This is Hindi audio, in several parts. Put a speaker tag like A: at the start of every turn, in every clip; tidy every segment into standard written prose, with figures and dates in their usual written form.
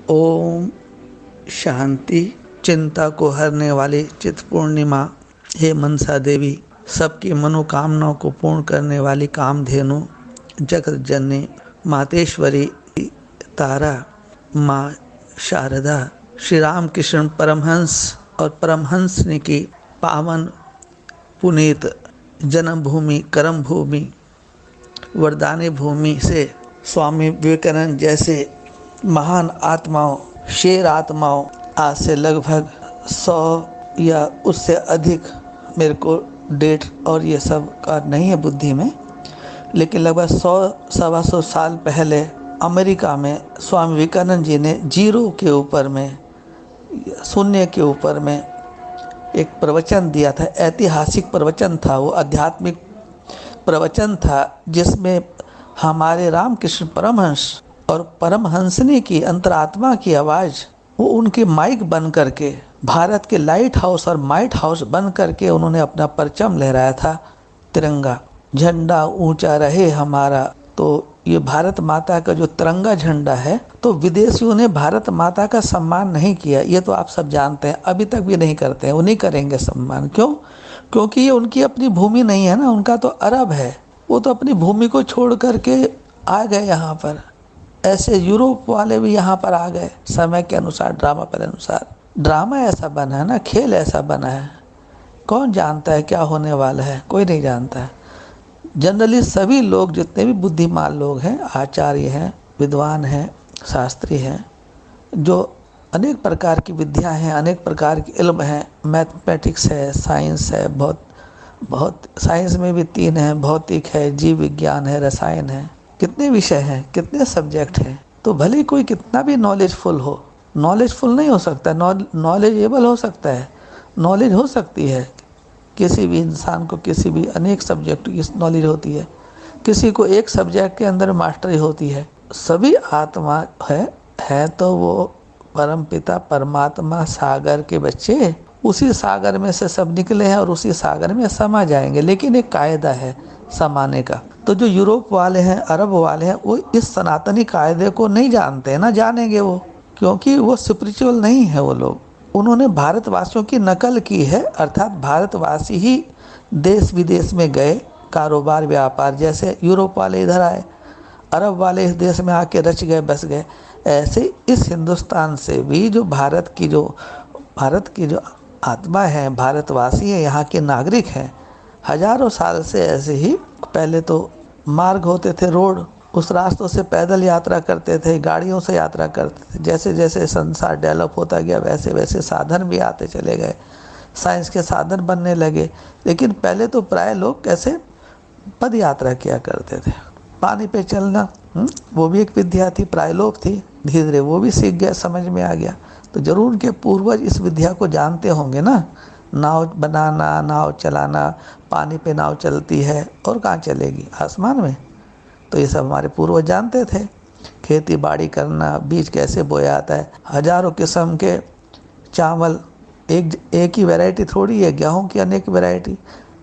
A: ओम शांति। चिंता को हरने वाली चित्त पूर्णिमा, हे मनसा देवी, सबकी मनोकामनाओं को पूर्ण करने वाली कामधेनु, जगत जननी, मातेश्वरी, तारा, माँ शारदा, श्री राम कृष्ण परमहंस और परमहंसनी की पावन पुनीत जन्मभूमि, कर्म भूमि, वरदानी भूमि से स्वामी विवेकानंद जैसे महान आत्माओं, शेर आत्माओं, आज से लगभग 100 या उससे अधिक, मेरे को डेट और ये सब का नहीं है बुद्धि में, लेकिन लगभग 100-125 साल पहले अमेरिका में स्वामी विवेकानंद जी ने जीरो के ऊपर में, शून्य के ऊपर में एक प्रवचन दिया था। ऐतिहासिक प्रवचन था वो, आध्यात्मिक प्रवचन था, जिसमें हमारे रामकृष्ण परमहंस और परमहंसनी की अंतरात्मा की आवाज़, वो उनके माइक बन करके भारत के लाइट हाउस और माइट हाउस बन करके उन्होंने अपना परचम लहराया था, तिरंगा झंडा ऊंचा रहे हमारा। तो ये भारत माता का जो तिरंगा झंडा है, तो विदेशियों ने भारत माता का सम्मान नहीं किया, ये तो आप सब जानते हैं, अभी तक भी नहीं करते हैं, वो नहीं करेंगे सम्मान। क्यों? क्योंकि ये उनकी अपनी भूमि नहीं है ना, उनका तो अरब है, वो तो अपनी भूमि को छोड़ करके आ गए यहाँ पर। ऐसे यूरोप वाले भी यहाँ पर आ गए समय के अनुसार, ड्रामा पर अनुसार। ड्रामा ऐसा बना है ना, खेल ऐसा बना है, कौन जानता है क्या होने वाला है? कोई नहीं जानता है। जनरली सभी लोग, जितने भी बुद्धिमान लोग हैं, आचार्य हैं, विद्वान हैं, शास्त्री हैं, जो अनेक प्रकार की विद्या हैं, अनेक प्रकार की इल्म हैं, मैथमेटिक्स है, साइंस है, बहुत साइंस में भी 3 हैं, भौतिक है, जीव विज्ञान है, रसायन है, कितने विषय हैं, कितने सब्जेक्ट हैं। तो भले कोई कितना भी नॉलेजफुल हो, नॉलेजफुल नहीं हो सकता, नॉलेजेबल हो सकता है, नॉलेज हो सकती है। किसी भी इंसान को किसी भी अनेक सब्जेक्ट की नॉलेज होती है, किसी को एक सब्जेक्ट के अंदर मास्टरी होती है। सभी आत्मा है तो वो परमपिता परमात्मा सागर के बच्चे, उसी सागर में से सब निकले हैं और उसी सागर में समा जाएंगे। लेकिन एक कायदा है समाने का। तो जो यूरोप वाले हैं, अरब वाले हैं, वो इस सनातनी कायदे को नहीं जानते हैं, ना जानेंगे वो, क्योंकि वो स्पिरिचुअल नहीं है वो लोग। उन्होंने भारतवासियों की नकल की है, अर्थात भारतवासी ही देश विदेश में गए, कारोबार व्यापार, जैसे यूरोप वाले इधर आए, अरब वाले इस देश में आके रच गए, बस गए। ऐसे इस हिंदुस्तान से भी जो भारत की जो आत्मा है, भारतवासी है, यहाँ के नागरिक हैं, हजारों साल से ऐसे ही। पहले तो मार्ग होते थे, रोड, उस रास्तों से पैदल यात्रा करते थे, गाड़ियों से यात्रा करते थे। जैसे जैसे संसार डेवलप होता गया, वैसे वैसे साधन भी आते चले गए, साइंस के साधन बनने लगे। लेकिन पहले तो प्राय लोग कैसे पद यात्रा किया करते थे, पानी पे चलना, वो भी एक विद्या थी, प्रायलोप थी। धीरे धीरे वो भी सीख गया, समझ में आ गया। तो जरूर उनके पूर्वज इस विद्या को जानते होंगे ना, नाव बनाना, नाव चलाना, पानी पे नाव चलती है और कहाँ चलेगी, आसमान में। तो ये सब हमारे पूर्वज जानते थे। खेती बाड़ी करना, बीज कैसे बोया जाता है, हजारों किस्म के चावल, एक ही वैरायटी थोड़ी है, गेहूं की अनेक वैरायटी।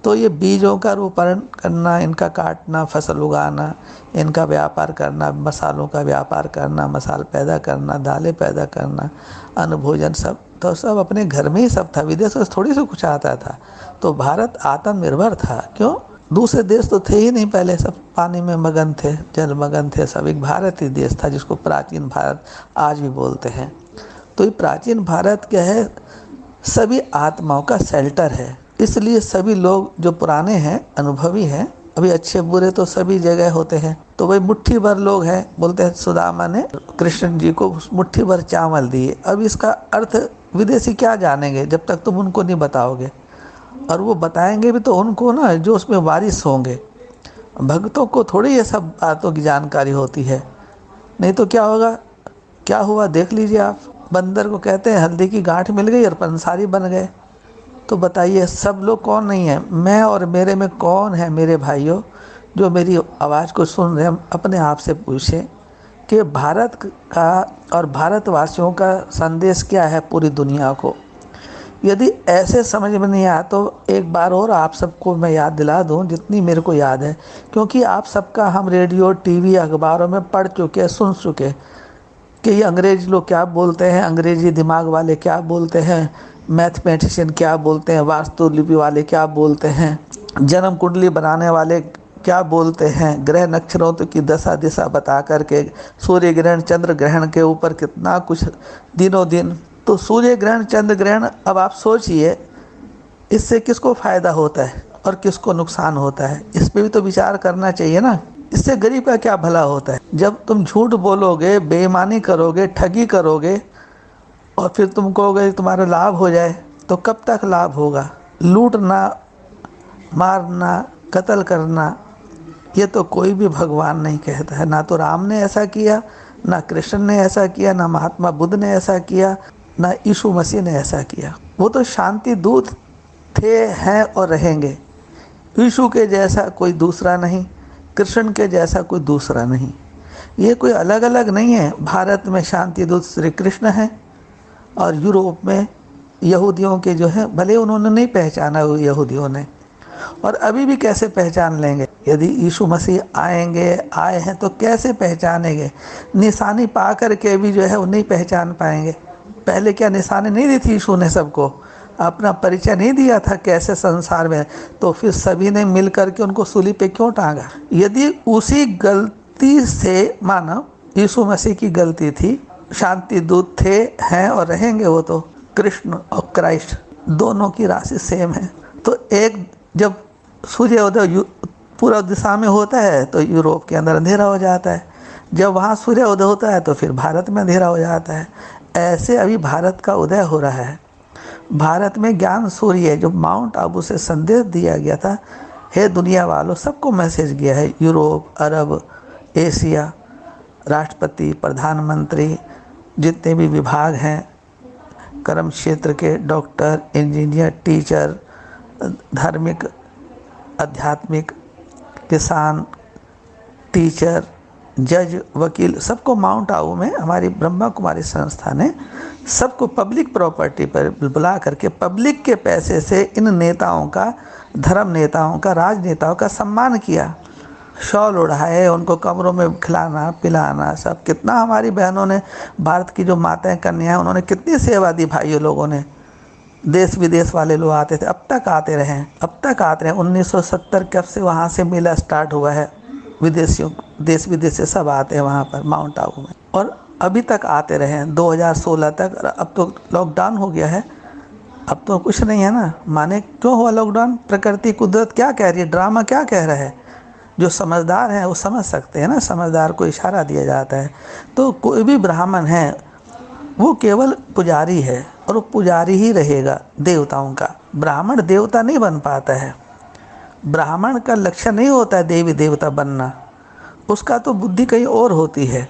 A: तो ये बीजों का रोपण करना, इनका काटना, फसल उगाना, इनका व्यापार करना, मसालों का व्यापार करना, मसाल पैदा करना, दालें पैदा करना, अन्न भोजन, सब तो सब अपने घर में ही सब था, विदेश से थोड़ी से कुछ आता था। तो भारत आत्मनिर्भर था। क्यों? दूसरे देश तो थे ही नहीं, पहले सब पानी में मगन थे, जल मगन थे सब। एक भारत ही देश था, जिसको प्राचीन भारत आज भी बोलते हैं। तो ये प्राचीन भारत क्या है, सभी आत्माओं का शेल्टर है। इसलिए सभी लोग जो पुराने हैं, अनुभवी हैं, अभी अच्छे बुरे तो सभी जगह होते हैं। तो वही मुट्ठी भर लोग हैं, बोलते हैं सुदामा ने कृष्ण जी को मुट्ठी भर चावल दिए। अब इसका अर्थ विदेशी क्या जानेंगे जब तक तुम उनको नहीं बताओगे, और वो बताएंगे भी तो उनको ना, जो उसमें वारिस होंगे। भक्तों को थोड़ी ये सब बातों की जानकारी होती है। नहीं तो क्या होगा, क्या हुआ देख लीजिए आप। बंदर को कहते हैं हल्दी की गांठ मिल गई और पंसारी बन गए। तो बताइए सब लोग कौन नहीं है, मैं और मेरे में कौन है मेरे भाइयों, जो मेरी आवाज़ को सुन रहे हैं। अपने आप से पूछें कि भारत का और भारतवासियों का संदेश क्या है पूरी दुनिया को। यदि ऐसे समझ में नहीं आया तो एक बार और आप सबको मैं याद दिला दूं, जितनी मेरे को याद है, क्योंकि आप सबका हम रेडियो, टीवी, अखबारों में पढ़ चुके, सुन चुके कि ये अंग्रेज लोग क्या बोलते हैं, अंग्रेजी दिमाग वाले क्या बोलते हैं, मैथमेटिशियन क्या बोलते हैं, वास्तुलिपि वाले क्या बोलते हैं, जन्म कुंडली बनाने वाले क्या बोलते हैं, ग्रह नक्षत्रों की दशा दिशा बता करके, सूर्य ग्रहण चंद्र ग्रहण के ऊपर कितना कुछ दिनों दिन। तो सूर्य ग्रहण चंद्र ग्रहण, अब आप सोचिए इससे किसको फ़ायदा होता है और किसको नुकसान होता है, इस पर भी तो विचार करना चाहिए ना। इससे गरीब का क्या भला होता है? जब तुम झूठ बोलोगे, बेईमानी करोगे, ठगी करोगे और फिर तुम कहोगे तुम्हारा लाभ हो जाए, तो कब तक लाभ होगा? लूटना, मारना, कत्ल करना, ये तो कोई भी भगवान नहीं कहता है। ना तो राम ने ऐसा किया, ना कृष्ण ने ऐसा किया, ना महात्मा बुद्ध ने ऐसा किया, ना यीशु मसीह ने ऐसा किया। वो तो शांति दूत थे, हैं और रहेंगे। यीशु के जैसा कोई दूसरा नहीं, कृष्ण के जैसा कोई दूसरा नहीं। ये कोई अलग अलग नहीं है। भारत में शांति दूत श्री कृष्ण है और यूरोप में यहूदियों के जो है, भले उन्होंने नहीं पहचाना वो यहूदियों ने, और अभी भी कैसे पहचान लेंगे? यदि यीशु मसीह आए हैं तो कैसे पहचानेंगे? निशानी पा कर के भी जो है वो नहीं पहचान पाएंगे। पहले क्या निशानी नहीं दी थी यीशु ने सबको? अपना परिचय नहीं दिया था कैसे संसार में? तो फिर सभी ने मिल कर के उनको सूली पे क्यों टांगा? यदि उसी गलती से, मानो यीशु मसीह की गलती थी, शांति दूत थे, हैं और रहेंगे, वो तो कृष्ण और क्राइस्ट दोनों की राशि सेम है। तो एक जब सूर्योदय पूर्व दिशा में होता है तो यूरोप के अंदर अंधेरा हो जाता है, जब वहाँ सूर्योदय होता है तो फिर भारत में अंधेरा हो जाता है। ऐसे अभी भारत का उदय हो रहा है। भारत में ज्ञान सूर्य, जो माउंट आबू से संदेश दिया गया था, हे दुनिया वालों, सबको मैसेज गया है। यूरोप, अरब, एशिया, राष्ट्रपति, प्रधानमंत्री, जितने भी विभाग हैं, कर्म क्षेत्र के डॉक्टर, इंजीनियर, टीचर, धार्मिक, आध्यात्मिक, किसान, टीचर, जज, वकील, सबको माउंट आबू में हमारी ब्रह्मा कुमारी संस्था ने सबको पब्लिक प्रॉपर्टी पर बुला करके पब्लिक के पैसे से इन नेताओं का, धर्म नेताओं का, राजनेताओं का सम्मान किया। शॉल उड़ाए, उनको कमरों में खिलाना पिलाना सब। कितना हमारी बहनों ने, भारत की जो माताएं कन्याएं, उन्होंने कितनी सेवा दी भाइयों लोगों ने। देश विदेश वाले लोग आते थे, अब तक आते रहे, अब तक आते रहे। 1970 कब से वहाँ से मेला स्टार्ट हुआ है, विदेशियों, देश विदेश से सब आते हैं वहाँ पर माउंट आबू में, और अभी तक आते रहे 2016 तक। अब तो लॉकडाउन हो गया है, अब तो कुछ नहीं है ना। माने क्यों हुआ लॉकडाउन? प्रकृति, कुदरत क्या कह रही है, ड्रामा क्या कह रहा है? जो समझदार हैं वो समझ सकते हैं ना, समझदार को इशारा दिया जाता है। तो कोई भी ब्राह्मण है वो केवल पुजारी है और वो पुजारी ही रहेगा देवताओं का। ब्राह्मण देवता नहीं बन पाता है। ब्राह्मण का लक्ष्य नहीं होता है देवी देवता बनना, उसका तो बुद्धि कहीं और होती है,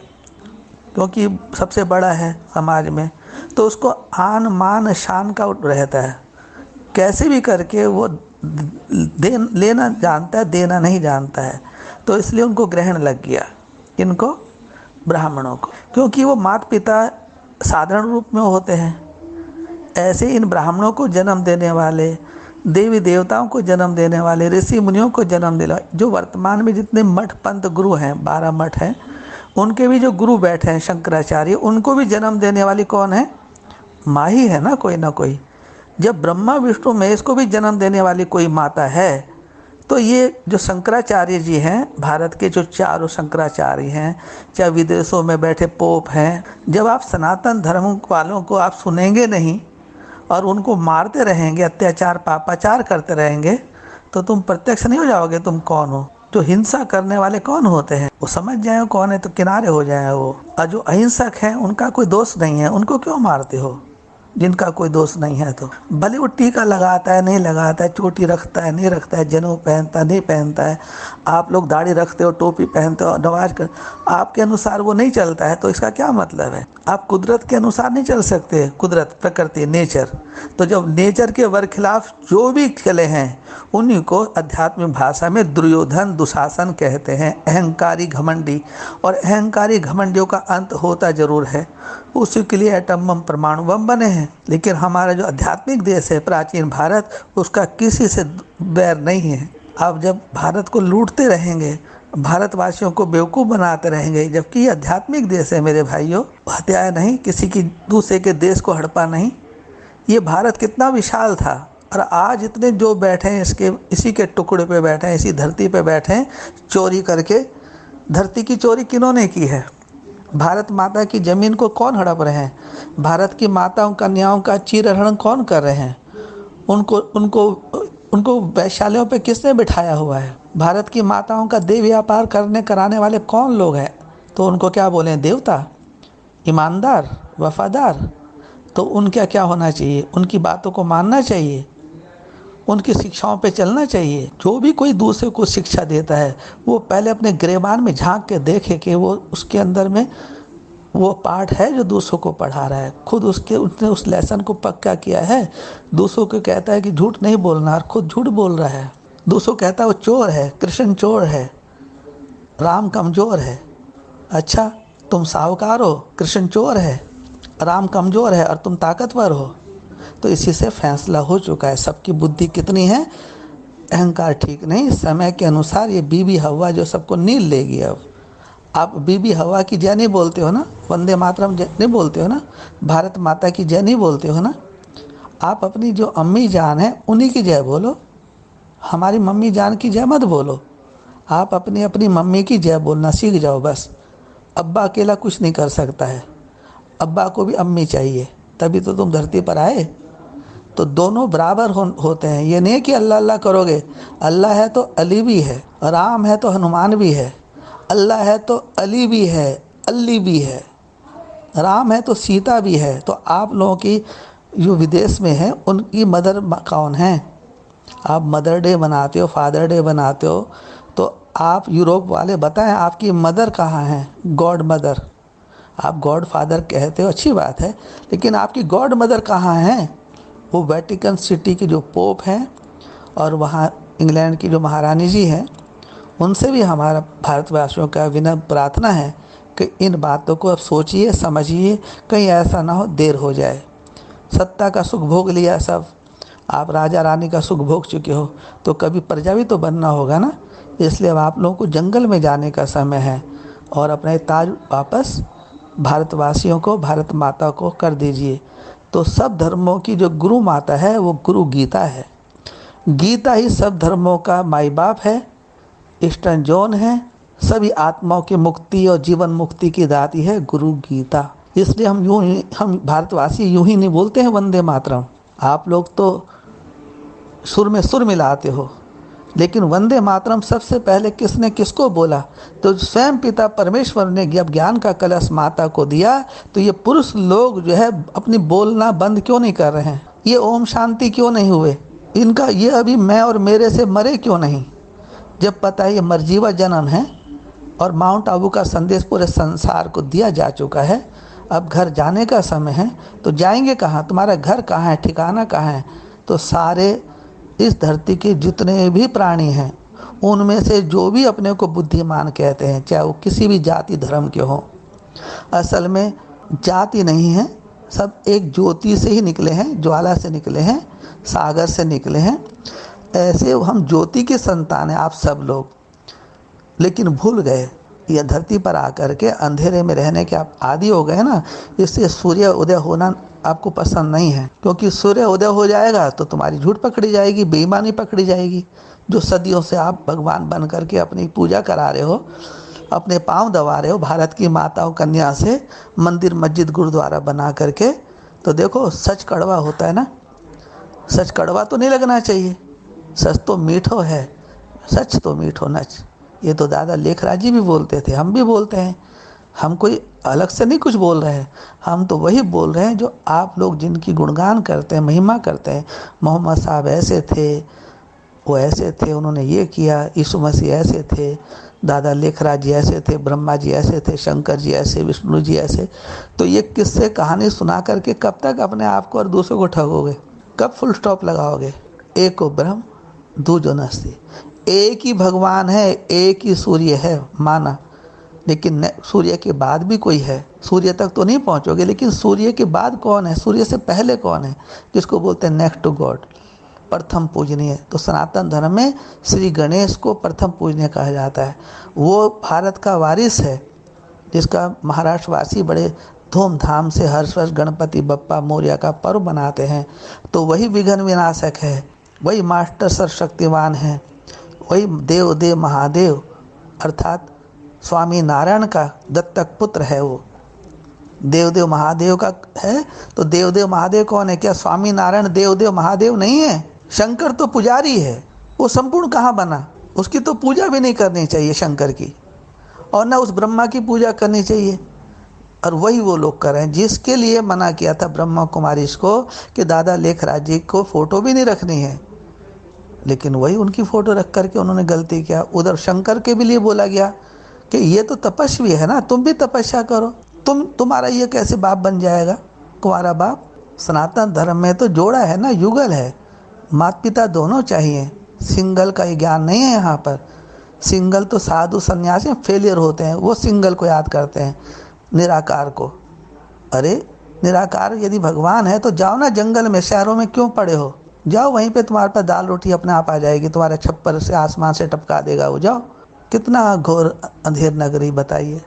A: क्योंकि सबसे बड़ा है समाज में, तो उसको आन मान शान का रहता है। कैसे भी करके वो लेना जानता है, देना नहीं जानता है। तो इसलिए उनको ग्रहण लग गया, इनको ब्राह्मणों को, क्योंकि वो माता पिता साधारण रूप में होते हैं। ऐसे इन ब्राह्मणों को जन्म देने वाले, देवी देवताओं को जन्म देने वाले, ऋषि मुनियों को जन्म देने वाले, जो वर्तमान में जितने मठ पंथ गुरु हैं, 12 मठ हैं, उनके भी जो गुरु बैठे हैं शंकराचार्य, उनको भी जन्म देने वाली कौन है? माँ ही है ना, कोई ना कोई। जब ब्रह्मा विष्णु महेश को भी जन्म देने वाली कोई माता है, तो ये जो शंकराचार्य जी हैं, भारत के जो चारों शंकराचार्य हैं, चाहे विदेशों में बैठे पोप हैं, जब आप सनातन धर्म वालों को आप सुनेंगे नहीं और उनको मारते रहेंगे, अत्याचार पापाचार करते रहेंगे, तो तुम प्रत्यक्ष नहीं हो जाओगे तुम कौन हो। जो हिंसा करने वाले कौन होते हैं वो समझ जाए कौन है, तो किनारे हो जाए वो। और जो अहिंसक हैं उनका कोई दोष नहीं है, उनको क्यों मारते हो? जिनका कोई दोष नहीं है तो भले वो टीका लगाता है नहीं लगाता है, चोटी रखता है नहीं रखता है, जनेऊ पहनता है नहीं पहनता है, आप लोग दाढ़ी रखते हो, टोपी पहनते हो, नमाज कर, आपके अनुसार वो नहीं चलता है, तो इसका क्या मतलब है? आप कुदरत के अनुसार नहीं चल सकते, कुदरत, प्रकृति, नेचर। तो जब नेचर के खिलाफ जो भी चले हैं उन्हीं को आध्यात्मिक भाषा में दुर्योधन, दुशासन कहते हैं, अहंकारी घमंडी। और अहंकारी घमंडियों का अंत होता जरूर है, उसी के लिए एटम बम, परमाणु बम बने हैं। लेकिन हमारा जो आध्यात्मिक देश है प्राचीन भारत, उसका किसी से बैर नहीं है। आप जब भारत को लूटते रहेंगे भारतवासियों को बेवकूफ़ बनाते रहेंगे, जबकि ये आध्यात्मिक देश है मेरे भाइयों। हत्याएं नहीं, किसी की दूसरे के देश को हड़पा नहीं। ये भारत कितना विशाल था, और आज इतने जो बैठे हैं इसके इसी के टुकड़े पे बैठे हैं, इसी धरती पे बैठे हैं चोरी करके। धरती की चोरी किन्होंने की है? भारत माता की ज़मीन को कौन हड़प रहे हैं? भारत की माताओं कन्याओं का चीरहरण कौन कर रहे हैं? उनको उनको उनको वैश्यालयों पे किसने बिठाया हुआ है? भारत की माताओं का देह व्यापार कराने वाले कौन लोग हैं? तो उनको क्या बोलें? देवता, ईमानदार, वफादार? तो उनका क्या होना चाहिए? उनकी बातों को मानना चाहिए, उनकी शिक्षाओं पे चलना चाहिए। जो भी कोई दूसरे को शिक्षा देता है वो पहले अपने गिरेबान में झांक के देखे कि वो उसके अंदर में वो पाठ है जो दूसरों को पढ़ा रहा है। खुद उसने उस लेसन को पक्का किया है। दूसरों को कहता है कि झूठ नहीं बोलना, और खुद झूठ बोल रहा है। दूसरों कहता है वो चोर है, कृष्ण चोर है, राम कमज़ोर है। अच्छा, तुम साहूकार हो, कृष्ण चोर है, राम कमज़ोर है और तुम ताकतवर हो। तो इसी से फैसला हो चुका है सबकी बुद्धि कितनी है। अहंकार ठीक नहीं। समय के अनुसार ये बीबी हवा जो सबको नील लेगी। अब आप बीबी हवा की जय नहीं बोलते हो ना, वंदे मातरम जय नहीं बोलते हो ना, भारत माता की जय नहीं बोलते हो ना। आप अपनी जो अम्मी जान है उन्हीं की जय बोलो, हमारी मम्मी जान की जय मत बोलो। आप अपनी अपनी मम्मी की जय बोलना सीख जाओ बस। अब्बा अकेला कुछ नहीं कर सकता है, अब्बा को भी अम्मी चाहिए, तभी तो तुम धरती पर आए। तो दोनों बराबर होते हैं। ये नहीं कि अल्लाह अल्लाह करोगे। अल्लाह है तो अली भी है, राम है तो हनुमान भी है, अल्लाह है तो अली भी है, अली भी है, राम है तो सीता भी है। तो आप लोगों की जो विदेश में है उनकी मदर कौन है? आप मदर डे बनाते हो, फादर डे बनाते हो, तो आप यूरोप वाले बताएं आपकी मदर कहाँ है? God mother. आप गॉड फादर कहते हो, अच्छी बात है, लेकिन आपकी गॉड मदर कहाँ है? वो वेटिकन सिटी के जो पोप हैं और वहाँ इंग्लैंड की जो महारानी जी हैं, उनसे भी हमारा भारतवासियों का विनम्र प्रार्थना है कि इन बातों को अब सोचिए, समझिए, कहीं ऐसा ना हो देर हो जाए। सत्ता का सुख भोग लिया सब, आप राजा रानी का सुख भोग चुके हो, तो कभी प्रजा भी तो बनना होगा ना। इसलिए अब आप लोगों को जंगल में जाने का समय है और अपने ताज वापस भारतवासियों को, भारत माता को कर दीजिए। तो सब धर्मों की जो गुरु माता है वो गुरु गीता है। गीता ही सब धर्मों का माई बाप है, ईस्टर्न जोन है, सभी आत्माओं की मुक्ति और जीवन मुक्ति की दाती है गुरु गीता। इसलिए हम भारतवासी यूं ही नहीं बोलते हैं वंदे मातरम। आप लोग तो सुर में सुर मिलाते हो, लेकिन वंदे मातरम सबसे पहले किसने किसको बोला? तो स्वयं पिता परमेश्वर ने जब ज्ञान का कलश माता को दिया, तो ये पुरुष लोग जो है अपनी बोलना बंद क्यों नहीं कर रहे हैं? ये ओम शांति क्यों नहीं हुए? इनका ये अभी मैं और मेरे से मरे क्यों नहीं? जब पता है ये मरजीवा जन्म है और माउंट आबू का संदेश पूरे संसार को दिया जा चुका है। अब घर जाने का समय है, तो जाएंगे कहाँ? तुम्हारा घर कहाँ है, ठिकाना कहाँ है? तो सारे इस धरती के जितने भी प्राणी हैं उनमें से जो भी अपने को बुद्धिमान कहते हैं, चाहे वो किसी भी जाति धर्म के हों, असल में जाति नहीं है, सब एक ज्योति से ही निकले हैं, ज्वाला से निकले हैं, सागर से निकले हैं। ऐसे हम ज्योति के संतान हैं आप सब लोग, लेकिन भूल गए यह धरती पर आकर के अंधेरे में रहने के आप आदी हो गए ना। इससे सूर्य उदय होना आपको पसंद नहीं है, क्योंकि सूर्य उदय हो जाएगा तो तुम्हारी झूठ पकड़ी जाएगी, बेईमानी पकड़ी जाएगी। जो सदियों से आप भगवान बन करके अपनी पूजा करा रहे हो, अपने पांव दबा रहे हो भारत की माताओं कन्या से, मंदिर मस्जिद गुरुद्वारा बना करके, तो देखो सच कड़वा होता है ना। सच कड़वा तो नहीं लगना चाहिए, सच तो मीठो है, सच तो मीठो नच। ये तो दादा लेखराज जी भी बोलते थे, हम भी बोलते हैं। हम कोई अलग से नहीं कुछ बोल रहे हैं, हम तो वही बोल रहे हैं जो आप लोग जिनकी गुणगान करते हैं, महिमा करते हैं। मोहम्मद साहब ऐसे थे, वो ऐसे थे, उन्होंने ये किया, यीशु मसीह ऐसे थे, दादा लेखराज जी ऐसे थे, ब्रह्मा जी ऐसे थे, शंकर जी ऐसे, विष्णु जी ऐसे। तो ये किस्से कहानी सुना करके कब तक अपने आप को और दूसरों को ठगोगे? कब फुल स्टॉप लगाओगे? एको ब्रह्म दूजो नास्ति। एक ही भगवान है, एक ही सूर्य है माना, लेकिन सूर्य के बाद भी कोई है। सूर्य तक तो नहीं पहुंचोगे, लेकिन सूर्य के बाद कौन है? सूर्य से पहले कौन है? जिसको बोलते हैं नेक्स्ट टू गॉड, प्रथम पूजनीय। तो सनातन धर्म में श्री गणेश को प्रथम पूजनीय कहा जाता है। वो भारत का वारिस है जिसका महाराष्ट्रवासी बड़े धूमधाम से हर्ष वर्ष गणपति बप्पा मोरया का पर्व मनाते हैं। तो वही विघ्न विनाशक है, वही मास्टर सर्वशक्तिमान है, वही देव देव महादेव अर्थात स्वामी नारायण का दत्तक पुत्र है। वो देवदेव महादेव का है। तो देवदेव महादेव कौन है? क्या स्वामी नारायण देवदेव महादेव नहीं है? शंकर तो पुजारी है, वो संपूर्ण कहाँ बना? उसकी तो पूजा भी नहीं करनी चाहिए शंकर की, और ना उस ब्रह्मा की पूजा करनी चाहिए। और वही वो लोग कर रहे हैं जिसके लिए मना किया था ब्रह्मा कुमारी को कि दादा लेखराज जी को फोटो भी नहीं रखनी है, लेकिन वही उनकी फोटो रख करके उन्होंने गलती किया। उधर शंकर के भी लिए बोला गया कि ये तो तपस्वी है ना, तुम भी तपस्या करो, तुम्हारा ये कैसे बाप बन जाएगा तुम्हारा बाप? सनातन धर्म में तो जोड़ा है ना, युगल है, माता पिता दोनों चाहिए। सिंगल का ही ज्ञान नहीं है यहाँ पर। सिंगल तो साधु सन्यासी फेलियर होते हैं, वो सिंगल को याद करते हैं, निराकार को। अरे निराकार यदि भगवान है तो जाओ ना जंगल में, शहरों में क्यों पड़े हो? जाओ, वहीं पे तुम्हारे पास दाल रोटी अपने आप आ जाएगी, तुम्हारे छप्पर से आसमान से टपका देगा वो। जाओ, कितना घोर अंधेर नगरी बताइए।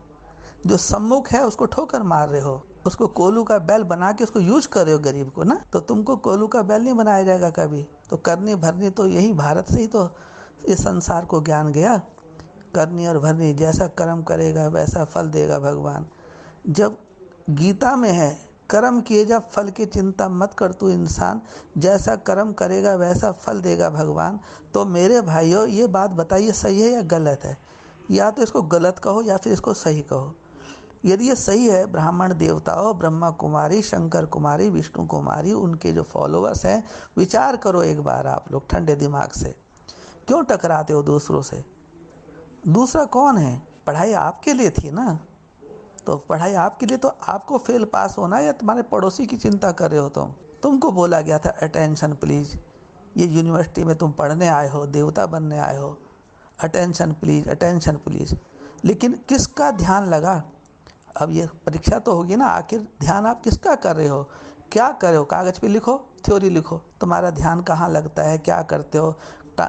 A: जो सम्मुख है उसको ठोकर मार रहे हो, उसको कोलू का बैल बना के उसको यूज कर रहे हो गरीब को ना, तो तुमको कोलू का बैल नहीं बनाया जाएगा कभी। तो करनी भरनी तो यही भारत से ही तो इस संसार को ज्ञान गया। करनी और भरनी, जैसा कर्म करेगा वैसा फल देगा भगवान। जब गीता में है कर्म किए जा फल की चिंता मत कर तू इंसान, जैसा कर्म करेगा वैसा फल देगा भगवान। तो मेरे भाइयों ये बात बताइए सही है या गलत है? या तो इसको गलत कहो या फिर इसको सही कहो। यदि ये सही है, ब्राह्मण देवताओं, ब्रह्मा कुमारी, शंकर कुमारी, विष्णु कुमारी, उनके जो फॉलोअर्स हैं, विचार करो एक बार आप लोग ठंडे दिमाग से। क्यों टकराते हो दूसरों से? दूसरा कौन है? पढ़ाई आपके लिए थी ना, तो पढ़ाई आपके लिए, तो आपको फेल पास होना या तुम्हारे पड़ोसी की चिंता कर रहे हो? तुमको बोला गया था अटेंशन प्लीज, ये यूनिवर्सिटी में तुम पढ़ने आए हो, देवता बनने आए हो, अटेंशन प्लीज, अटेंशन प्लीज। लेकिन किसका ध्यान लगा? अब ये परीक्षा तो होगी ना, आखिर ध्यान आप किसका कर रहे हो? क्या कर रहे हो? कागज़ पे लिखो, थ्योरी लिखो, तुम्हारा ध्यान कहाँ लगता है? क्या करते हो?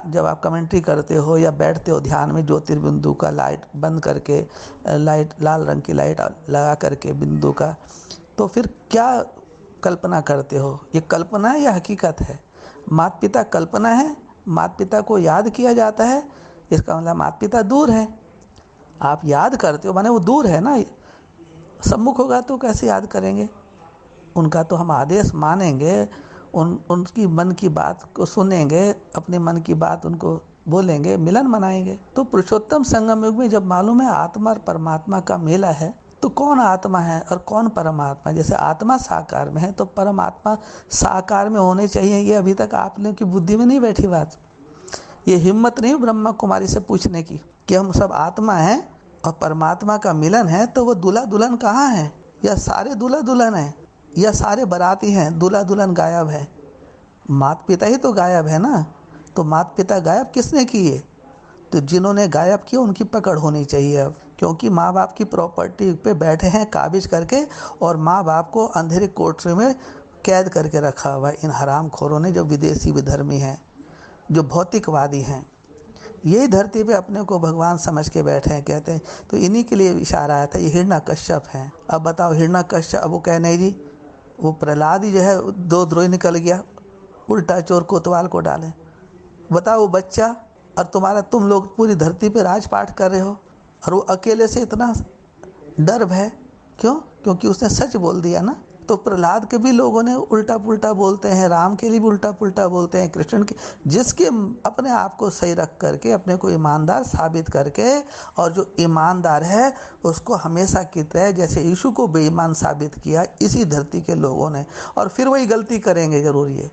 A: जब आप कमेंट्री करते हो या बैठते हो ध्यान में, ज्योतिर्बिंदु का लाइट बंद करके, लाइट लाल रंग की लाइट लगा करके बिंदु का, तो फिर क्या कल्पना करते हो? ये कल्पना है या हकीकत है? माता पिता कल्पना है, माता पिता को याद किया जाता है, इसका मतलब माता पिता दूर है। आप याद करते हो माने वो दूर है ना, सम्मुख होगा तो कैसे याद करेंगे? उनका तो हम आदेश मानेंगे, उनकी मन की बात को सुनेंगे, अपने मन की बात उनको बोलेंगे, मिलन मनाएंगे। तो पुरुषोत्तम संगम युग में जब मालूम है आत्मा और परमात्मा का मेला है, तो कौन आत्मा है और कौन परमात्मा? जैसे आत्मा साकार में है तो परमात्मा साकार में होने चाहिए। ये अभी तक आप लोगों की बुद्धि में नहीं बैठी बात। ये हिम्मत नहीं ब्रह्मा कुमारी से पूछने की कि हम सब आत्मा हैं और परमात्मा का मिलन है, तो वो दूल्हा दुल्हन कहाँ है? या सारे दूल्हा दुल्हन हैं, या सारे बाराती हैं, दूल्हा दुल्हन गायब है? माता पिता ही तो गायब है ना। तो माता पिता गायब किसने किए? तो जिन्होंने गायब किए उनकी पकड़ होनी चाहिए अब, क्योंकि माँ बाप की प्रॉपर्टी पे बैठे हैं काबिज करके, और माँ बाप को अंधेरे कोठरी में कैद करके रखा हुआ है इन हरामखोरों ने, जो विदेशी विधर्मी हैं, जो भौतिकवादी हैं। यही धरती पे अपने को भगवान समझ के बैठे हैं, कहते हैं। तो इन्हीं के लिए इशारा आया था, ये हिरण्यकश्यप हैं। अब बताओ हिरण्यकश्यप, अब वो कह नहीं जी, वो प्रहलाद ही जो है दो द्रोह निकल गया, उल्टा चोर कोतवाल को डाले। बताओ वो बच्चा और तुम लोग पूरी धरती पे राजपाट कर रहे हो, और वो अकेले से इतना डर भय क्यों? क्योंकि उसने सच बोल दिया ना। तो प्रहलाद के भी लोगों ने उल्टा पुल्टा बोलते हैं, राम के लिए भी उल्टा पुल्टा बोलते हैं, कृष्ण के, जिसके अपने आप को सही रख करके, अपने को ईमानदार साबित करके, और जो ईमानदार है उसको हमेशा की तरह जैसे यीशु को बेईमान साबित किया इसी धरती के लोगों ने। और फिर वही गलती करेंगे, जरूर ये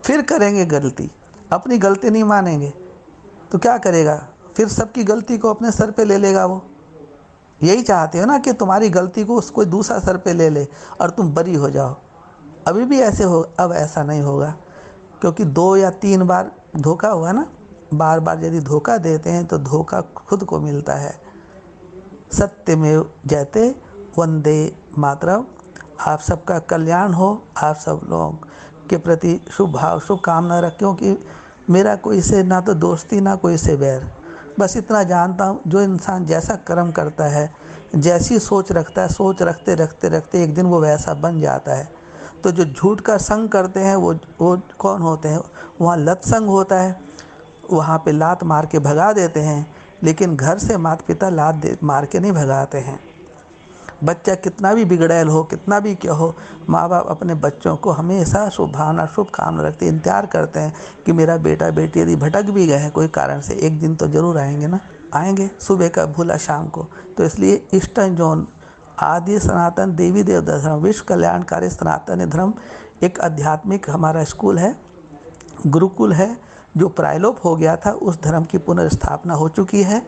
A: फिर करेंगे गलती, अपनी गलती नहीं मानेंगे तो क्या करेगा? फिर सबकी गलती को अपने सर पे ले लेगा वो। यही चाहते हो ना कि तुम्हारी गलती को कोई दूसरा सर पे ले ले और तुम बरी हो जाओ। अभी भी ऐसे हो, अब ऐसा नहीं होगा, क्योंकि 2 या 3 बार धोखा हुआ ना। बार बार यदि धोखा देते हैं तो धोखा खुद को मिलता है। सत्यमेव जयते, वंदे मातरम। आप सबका कल्याण हो, आप सब लोग के प्रति शुभ भाव शुभ कामना रख, क्योंकि मेरा कोई से ना तो दोस्ती ना कोई से बैर। बस इतना जानता हूँ, जो इंसान जैसा कर्म करता है, जैसी सोच रखता है, सोच रखते रखते रखते एक दिन वो वैसा बन जाता है। तो जो झूठ का संग करते हैं वो कौन होते हैं? वहाँ लत संग होता है, वहाँ पे लात मार के भगा देते हैं, लेकिन घर से माता पिता लात मार के नहीं भगाते हैं। बच्चा कितना भी बिगड़ैल हो, कितना भी क्या हो, माँ बाप अपने बच्चों को हमेशा शुभ भावना शुभ कामना रखते, इंतजार करते हैं कि मेरा बेटा बेटी यदि भटक भी गए हैं कोई कारण से, एक दिन तो जरूर आएंगे ना, आएंगे, सुबह का भूला शाम को। तो इसलिए ईस्टर्न जोन आदि सनातन देवी देव धर्म विश्व कल्याणकारी सनातन धर्म एक आध्यात्मिक हमारा स्कूल है, गुरुकुल है, जो प्रायलोप हो गया था, उस धर्म की पुनर्स्थापना हो चुकी है।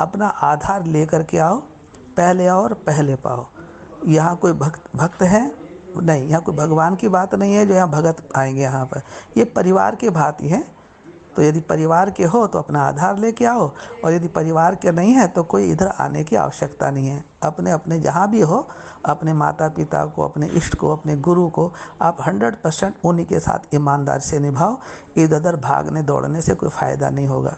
A: अपना आधार लेकर के आओ, पहले आओ और पहले पाओ। यहाँ कोई भक्त है नहीं, यहाँ कोई भगवान की बात नहीं है जो यहाँ भगत आएंगे यहाँ पर। ये परिवार के भांति है। तो यदि परिवार के हो तो अपना आधार लेके आओ, और यदि परिवार के नहीं है तो कोई इधर आने की आवश्यकता नहीं है। अपने अपने जहाँ भी हो, अपने माता पिता को, अपने इष्ट को, अपने गुरु को आप 100% उन्हीं के साथ ईमानदारी से निभाओ। इधर उधर भागने दौड़ने से कोई फ़ायदा नहीं होगा।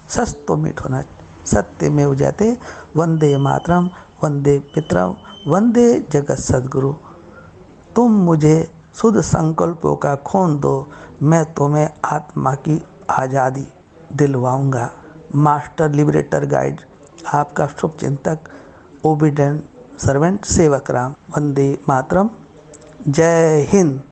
A: सच तो मीठ होना, सत्यमेव जयते। वंदे मातरम, वंदे पितरम, वंदे जगत सद्गुरु। तुम मुझे शुद्ध संकल्पों का खून दो, मैं तुम्हें आत्मा की आज़ादी दिलवाऊंगा। मास्टर लिबरेटर गाइड, आपका शुभ चिंतक, ओबीडेंट सर्वेंट, सेवक राम। वंदे मातरम। जय हिंद।